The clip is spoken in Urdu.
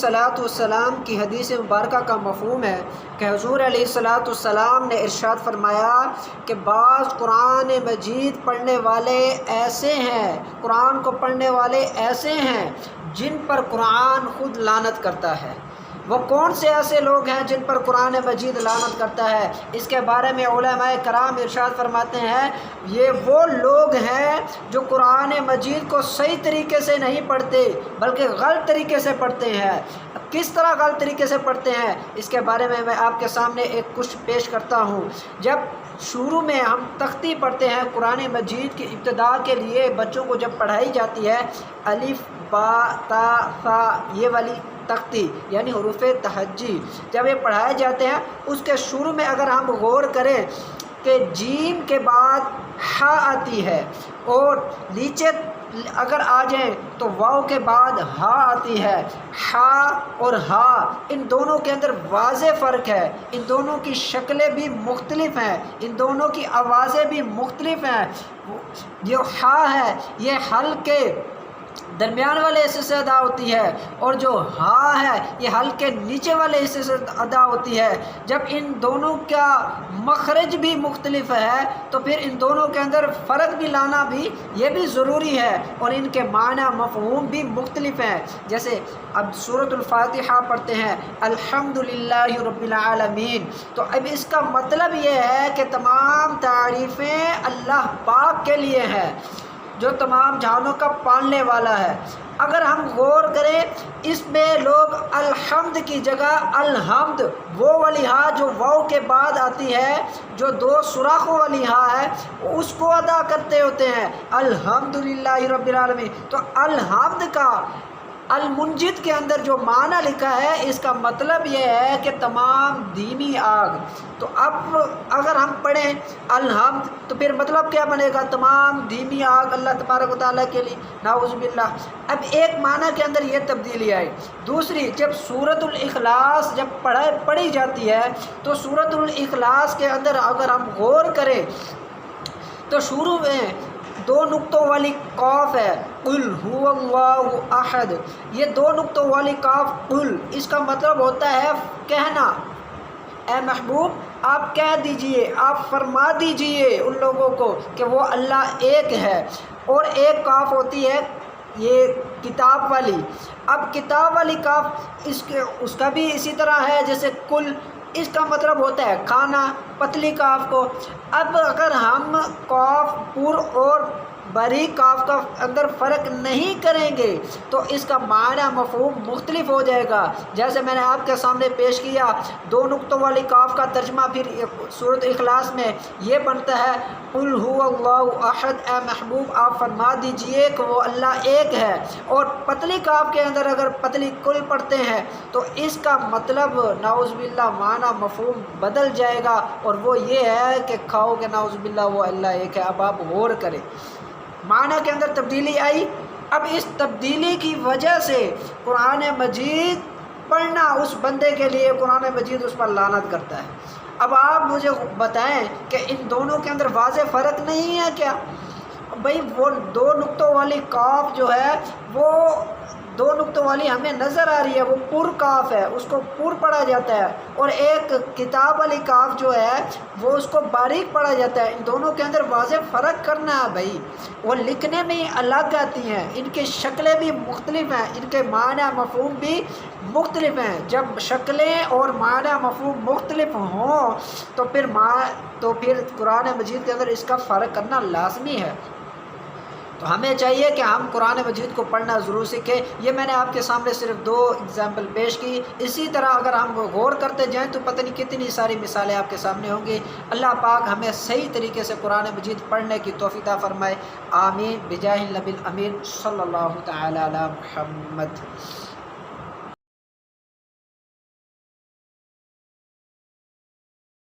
الصلاۃ والسلام کی حدیث مبارکہ کا مفہوم ہے کہ حضور علیہ الصلاۃ والسلام نے ارشاد فرمایا کہ بعض قرآن مجید پڑھنے والے ایسے ہیں، قرآن کو پڑھنے والے ایسے ہیں جن پر قرآن خود لعنت کرتا ہے۔ وہ کون سے ایسے لوگ ہیں جن پر قرآن مجید لعنت کرتا ہے؟ اس کے بارے میں علماء کرام ارشاد فرماتے ہیں یہ وہ لوگ ہیں جو قرآن مجید کو صحیح طریقے سے نہیں پڑھتے بلکہ غلط طریقے سے پڑھتے ہیں۔ کس طرح غلط طریقے سے پڑھتے ہیں اس کے بارے میں آپ کے سامنے ایک کچھ پیش کرتا ہوں۔ جب شروع میں ہم تختی پڑھتے ہیں قرآن مجید کی ابتدا کے لیے بچوں کو جب پڑھائی جاتی ہے الف با تا ثا یہ والی تختی یعنی حروف تہجی جب یہ پڑھائے جاتے ہیں اس کے شروع میں اگر ہم غور کریں کہ جیم کے بعد ہا آتی ہے اور نیچے اگر آ جائیں تو واو کے بعد ہا آتی ہے، ہا اور ہا ان دونوں کے اندر واضح فرق ہے، ان دونوں کی شکلیں بھی مختلف ہیں، ان دونوں کی آوازیں بھی مختلف ہیں۔ جو ہا ہے یہ حلق کے درمیان والے حصے سے ادا ہوتی ہے اور جو ہا ہے یہ حلق کے نیچے والے حصے سے ادا ہوتی ہے۔ جب ان دونوں کا مخرج بھی مختلف ہے تو پھر ان دونوں کے اندر فرق بھی لانا بھی یہ بھی ضروری ہے اور ان کے معنی مفہوم بھی مختلف ہیں۔ جیسے اب سورۃ الفاتحہ پڑھتے ہیں الحمدللہ رب العالمین، تو اب اس کا مطلب یہ ہے کہ تمام تعریفیں اللہ پاک کے لیے ہیں جو تمام جہانوں کا پالنے والا ہے۔ اگر ہم غور کریں اس میں لوگ الحمد کی جگہ الحمد وہ والی ہا جو واو کے بعد آتی ہے جو دو سوراخوں والی ہا ہے اس کو ادا کرتے ہوتے ہیں الحمدللہ رب العالمین۔ تو الحمد کا المنجد کے اندر جو معنی لکھا ہے اس کا مطلب یہ ہے کہ تمام دھیمی آگ۔ تو اب اگر ہم پڑھیں الحمد تو پھر مطلب کیا بنے گا؟ تمام دھیمی آگ اللہ تبارک و تعالیٰ کے لیے، نعوذ باللہ۔ اب ایک معنی کے اندر یہ تبدیلی آئی۔ دوسری، جب سورۃ الاخلاص جب پڑھی جاتی ہے تو سورۃ الاخلاص کے اندر اگر ہم غور کریں تو شروع میں دو نقطوں والی قاف ہے قل هو اللہ احد، یہ دو نقطوں والی قاف قل اس کا مطلب ہوتا ہے کہنا، اے محبوب آپ کہہ دیجئے، آپ فرما دیجئے ان لوگوں کو کہ وہ اللہ ایک ہے۔ اور ایک قاف ہوتی ہے یہ کتاب والی، اب کتاب والی قاف اس کا بھی اسی طرح ہے جیسے کل، اس کا مطلب ہوتا ہے کھانا، پتلی قاف کو۔ اب اگر ہم قاف پر اور باریک قاف کا اندر فرق نہیں کریں گے تو اس کا معنی مفہوم مختلف ہو جائے گا۔ جیسے میں نے آپ کے سامنے پیش کیا دو نقطوں والی قاف کا ترجمہ پھر سورۃ اخلاص میں یہ بنتا ہے قل هو اللہ احد، اے محبوب آپ فرما دیجئے کہ وہ اللہ ایک ہے۔ اور پتلی قاف کے اندر اگر پتلی کل پڑھتے ہیں تو اس کا مطلب نعوذ باللہ معنی مفہوم بدل جائے گا اور وہ یہ ہے کہ کھاؤ کہ نعوذ باللہ وہ اللہ ایک ہے۔ اب آپ غور کریں معنی کے اندر تبدیلی آئی۔ اب اس تبدیلی کی وجہ سے قرآن مجید پڑھنا اس بندے کے لیے قرآن مجید اس پر لعنت کرتا ہے۔ اب آپ مجھے بتائیں کہ ان دونوں کے اندر واضح فرق نہیں ہے کیا؟ بھئی وہ دو نقطوں والی قاف جو ہے وہ دو نقطوں والی ہمیں نظر آ رہی ہے، وہ پر کاف ہے، اس کو پر پڑھا جاتا ہے، اور ایک کتاب والی کاف جو ہے وہ اس کو باریک پڑھا جاتا ہے۔ ان دونوں کے اندر واضح فرق کرنا ہے بھائی، وہ لکھنے میں الگ آتی ہیں، ان کی شکلیں بھی مختلف ہیں، ان کے معنی مفہوم بھی مختلف ہیں۔ جب شکلیں اور معنی مفہوم مختلف ہوں تو پھر قرآن مجید کے اندر اس کا فرق کرنا لازمی ہے۔ تو ہمیں چاہیے کہ ہم قرآن مجید کو پڑھنا ضرور سیکھیں۔ یہ میں نے آپ کے سامنے صرف دو اگزامپل پیش کی، اسی طرح اگر ہم غور کرتے جائیں تو پتہ نہیں کتنی ساری مثالیں آپ کے سامنے ہوں گی۔ اللہ پاک ہمیں صحیح طریقے سے قرآن مجید پڑھنے کی توفیق عطا فرمائے، آمین بجاہ النبی الامین صلی اللہ تعالی علی محمد۔